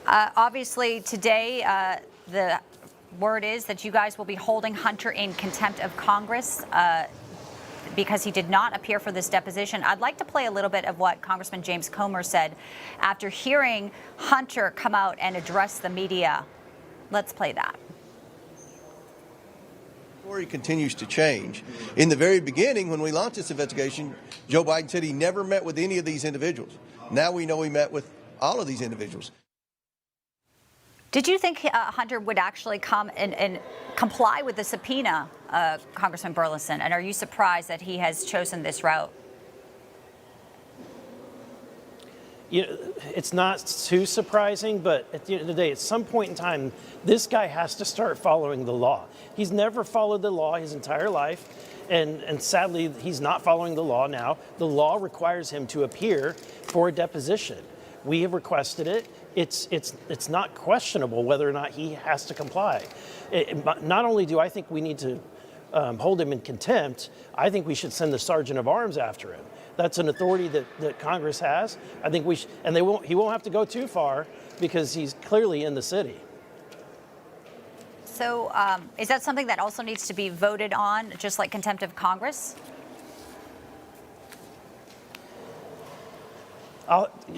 Obviously, today, the word is that you guys will be holding Hunter in contempt of Congress because he did not appear for this deposition. I'd like to play a little bit of what Congressman James Comer said after hearing Hunter come out and address the media. Let's play that. The story continues to change. In the very beginning, when we launched this investigation, Joe Biden said he never met with any of these individuals. Now we know he met with all of these individuals. Did you think Hunter would actually come and comply with the subpoena, Congressman Burlison? And are you surprised that he has chosen this route? You know, it's not too surprising, but at the end of the day, at some point in time, this guy has to start following the law. He's never followed the law his entire life, and sadly, he's not following the law now. The law requires him to appear for a deposition. We have requested it. It's not questionable whether or not he has to comply. Not only do I think we need to hold him in contempt, I think we should send the Serjeant-at-arms after him. That's an authority that Congress has. I think we and he won't have to go too far because he's clearly in the city. So is that something that also needs to be voted on, just like contempt of Congress?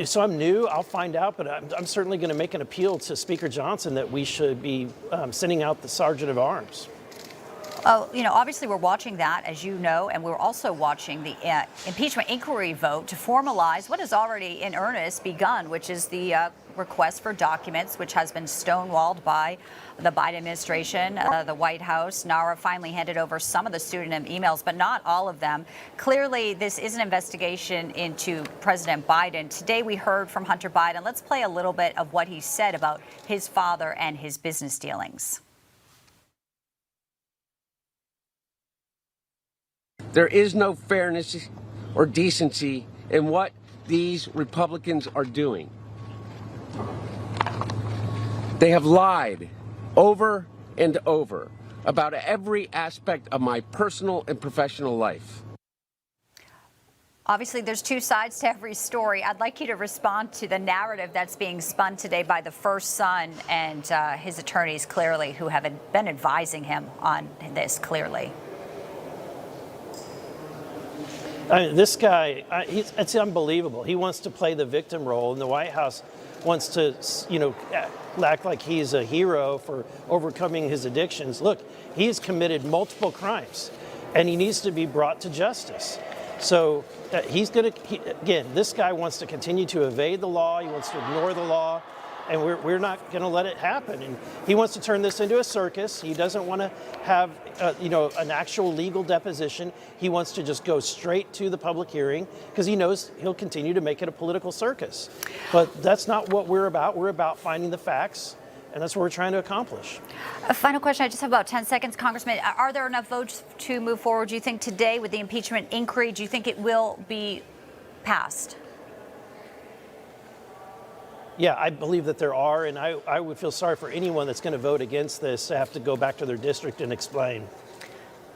So I'm new, I'll find out, but I'm certainly going to make an appeal to Speaker Johnson that we should be sending out the Serjeant-at-arms. Oh, you know, obviously we're watching that, as you know, and we're also watching the impeachment inquiry vote to formalize what has already in earnest begun, which is the request for documents, which has been stonewalled by the Biden administration. The White House, NARA finally handed over some of the pseudonym emails, but not all of them. Clearly, this is an investigation into President Biden. Today, we heard from Hunter Biden. Let's play a little bit of what he said about his father and his business dealings. There is no fairness or decency in what these Republicans are doing. They have lied over and over about every aspect of my personal and professional life. Obviously, there's two sides to every story. I'd like you to respond to the narrative that's being spun today by the first son and his attorneys, clearly, who have been advising him on this, clearly. This guy, it's unbelievable. He wants to play the victim role, and the White House wants to, you know, act like he's a hero for overcoming his addictions. Look, he's committed multiple crimes, and he needs to be brought to justice. So again, this guy wants to continue to evade the law. He wants to ignore the law, and we're not going to let it happen. And he wants to turn this into a circus. He doesn't want to have, you know, an actual legal deposition. He wants to just go straight to the public hearing because he knows he'll continue to make it a political circus. But that's not what we're about. We're about finding the facts, and that's what we're trying to accomplish. A final question. I just have about 10 seconds, Congressman. Are there enough votes to move forward, do you think, today with the impeachment inquiry? Do you think it will be passed? Yeah, I believe that there are, and I would feel sorry for anyone that's going to vote against this to have to go back to their district and explain.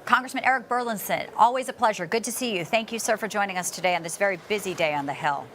Congressman Eric Burlison, always a pleasure. Good to see you. Thank you, sir, for joining us today on this very busy day on the Hill.